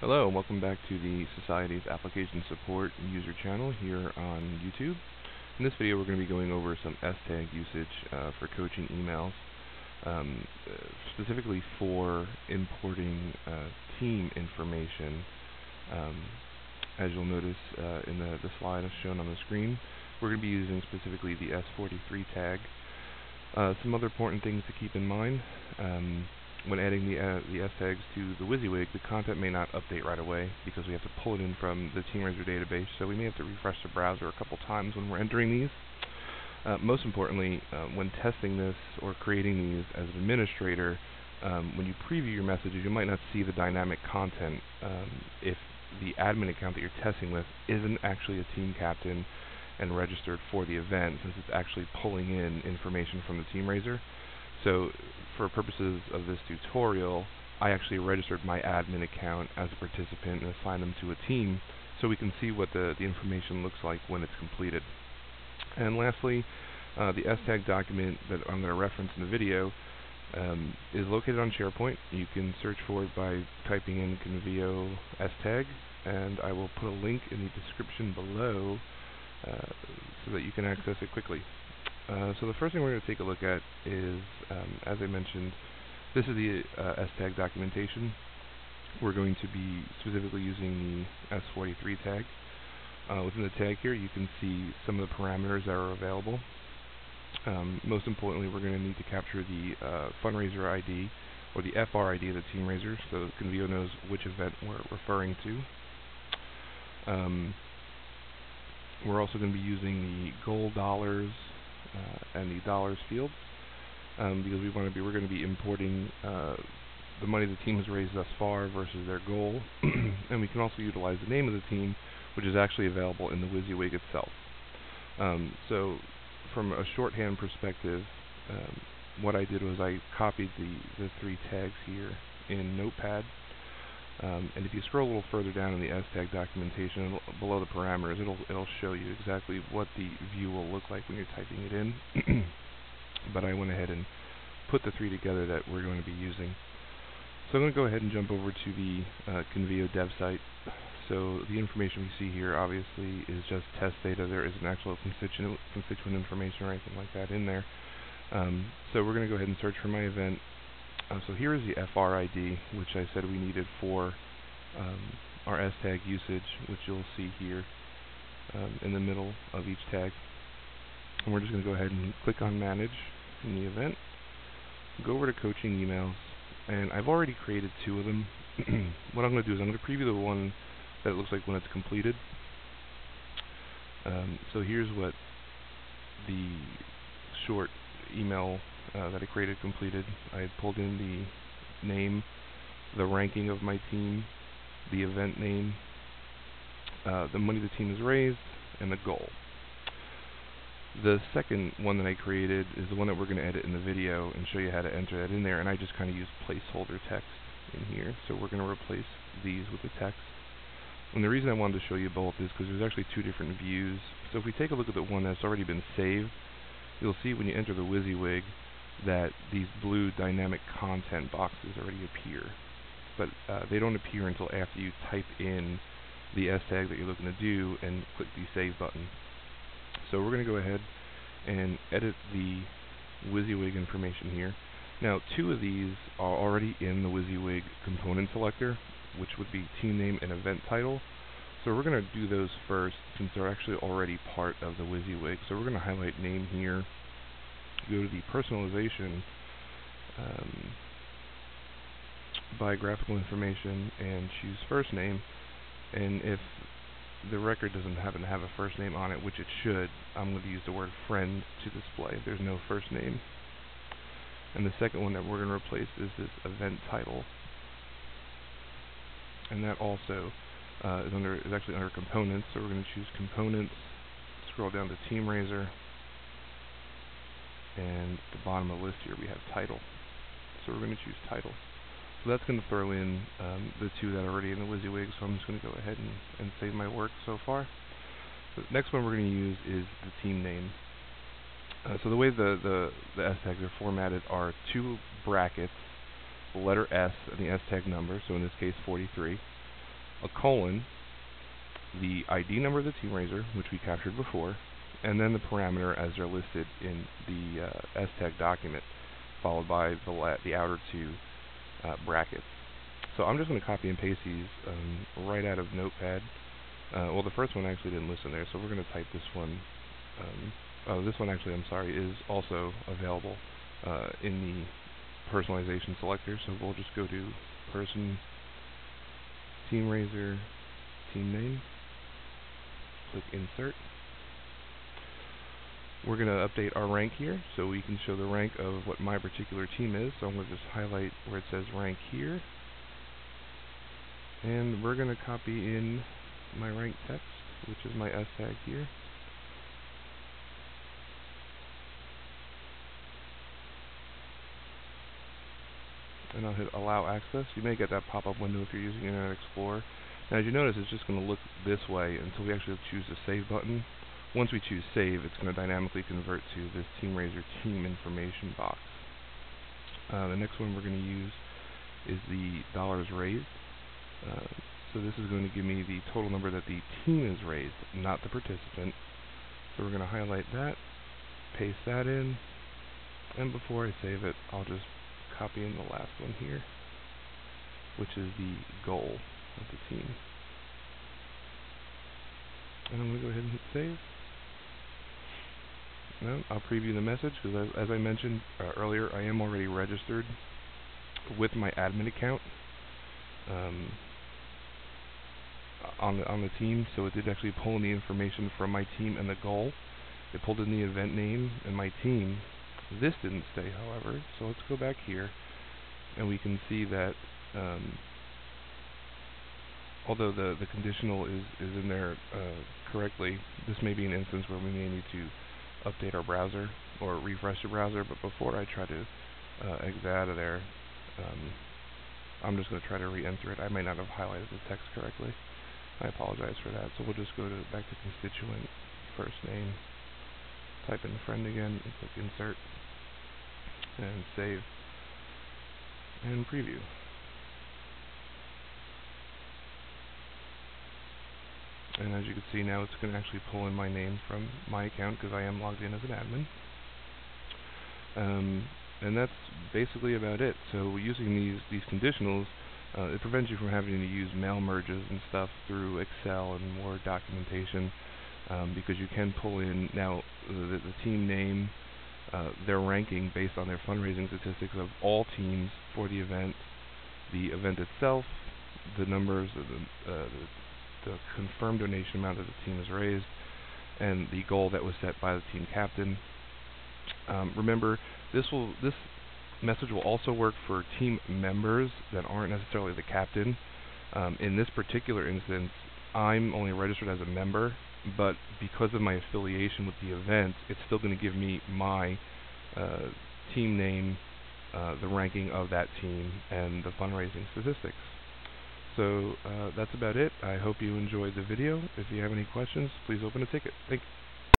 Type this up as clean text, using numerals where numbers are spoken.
Hello, and welcome back to the Society's Application Support user channel here on YouTube. In this video, we're going to be going over some S-tag usage for coaching emails, specifically for importing team information. Um, as you'll notice in the slide shown on the screen, we're going to be using specifically the S43 tag. Some other important things to keep in mind. When adding the S tags to the WYSIWYG, the content may not update right away because we have to pull it in from the TeamRaiser database, so we may have to refresh the browser a couple times when we're entering these. Most importantly, when testing this or creating these as an administrator, when you preview your messages, you might not see the dynamic content if the admin account that you're testing with isn't actually a team captain and registered for the event, since it's actually pulling in information from the TeamRaiser. So for purposes of this tutorial, I actually registered my admin account as a participant and assigned them to a team so we can see what the information looks like when it's completed. And lastly, the S-tag document that I'm going to reference in the video is located on SharePoint. You can search for it by typing in Convio S-tag, and I will put a link in the description below so that you can access it quickly. So the first thing we're going to take a look at is, as I mentioned, this is the S-tag documentation. We're going to be specifically using the S43 tag. Within the tag here, you can see some of the parameters that are available. Most importantly, we're going to need to capture the fundraiser ID, or the FR ID of the TeamRaiser, so Convio knows which event we're referring to. We're also going to be using the goal dollars and the dollars fields because we're going to be importing the money the team has raised thus far versus their goal, and we can also utilize the name of the team, which is actually available in the WYSIWYG itself. So from a shorthand perspective, what I did was I copied the three tags here in Notepad. And if you scroll a little further down in the S-tag documentation, below the parameters, it'll show you exactly what the view will look like when you're typing it in. But I went ahead and put the three together that we're going to be using. So I'm going to go ahead and jump over to the Convio dev site. So the information we see here obviously is just test data. There isn't actual constituent information or anything like that in there. So we're going to go ahead and search for my event. So here is the FR ID, which I said we needed for our S-tag usage, which you'll see here in the middle of each tag. And we're just going to go ahead and click on Manage in the event, go over to Coaching Emails, and I've already created two of them. What I'm going to do is I'm going to preview the one that it looks like when it's completed. So here's what the short email that I created completed. I had pulled in the name, the ranking of my team, the event name, the money the team has raised, and the goal. The second one that I created is the one that we're going to edit in the video and show you how to enter that in there, and I just kind of use placeholder text in here. So we're going to replace these with the text. And the reason I wanted to show you both is because there's actually two different views. So if we take a look at the one that's already been saved, you'll see when you enter the WYSIWYG that these blue dynamic content boxes already appear. But they don't appear until after you type in the S-tag that you're looking to do and click the Save button. So we're going to go ahead and edit the WYSIWYG information here. Now, two of these are already in the WYSIWYG component selector, which would be team name and event title. So we're going to do those first since they're actually already part of the WYSIWYG. So we're going to highlight name here, go to the personalization, biographical information, and choose first name. And if the record doesn't happen to have a first name on it, which it should, I'm going to use the word friend to display if there's no first name. And the second one that we're going to replace is this event title. And that also is actually under components, so we're going to choose components, scroll down to TeamRaiser, and at the bottom of the list here we have title. So we're going to choose title. So that's going to throw in the two that are already in the WYSIWYG, so I'm just going to go ahead and save my work so far. The next one we're going to use is the team name. So the way the S-tags are formatted are two brackets, the letter S and the S-tag number, so in this case 43, a colon, the ID number of the team raiser, which we captured before, and then the parameter as they're listed in the STAG document, followed by the outer two brackets. So I'm just going to copy and paste these right out of Notepad. Well, the first one actually didn't list in there, so we're going to type this one. This one actually, I'm sorry, is also available in the personalization selector. So we'll just go to person, team raiser, team name, click insert. We're going to update our rank here so we can show the rank of what my particular team is. So I'm going to just highlight where it says rank here. And we're going to copy in my rank text, which is my S tag here. And I'll hit allow access. You may get that pop-up window if you're using Internet Explorer. Now as you notice, it's just going to look this way until we actually choose the save button. Once we choose save, it's going to dynamically convert to this Team Raiser team information box. The next one we're going to use is the dollars raised. So this is going to give me the total number that the team is raised, not the participant. So we're going to highlight that, paste that in, and before I save it, I'll just copy in the last one here, which is the goal of the team. And I'm going to go ahead and hit save. Now I'll preview the message because as I mentioned earlier, I am already registered with my admin account on the team, so it did actually pull in the information from my team and the goal. It pulled in the event name and my team. This didn't stay, however, so let's go back here, and we can see that although the conditional is in there correctly, this may be an instance where we may need to update our browser or refresh the browser. But before I try to exit out of there, I'm just going to try to re-enter it. I may not have highlighted the text correctly. I apologize for that. So we'll just go back to constituent, first name, type in friend again, and click insert, and save, and preview. And as you can see now, it's going to actually pull in my name from my account because I am logged in as an admin. And that's basically about it. So using these conditionals, it prevents you from having to use mail merges and stuff through Excel and Word documentation, because you can pull in now the team name, their ranking based on their fundraising statistics of all teams for the event itself, the numbers, the confirmed donation amount that the team has raised, and the goal that was set by the team captain. Remember, this message will also work for team members that aren't necessarily the captain. In this particular instance, I'm only registered as a member, but because of my affiliation with the event, it's still going to give me my team name, the ranking of that team, and the fundraising statistics. So that's about it. I hope you enjoyed the video. If you have any questions, please open a ticket. Thank you.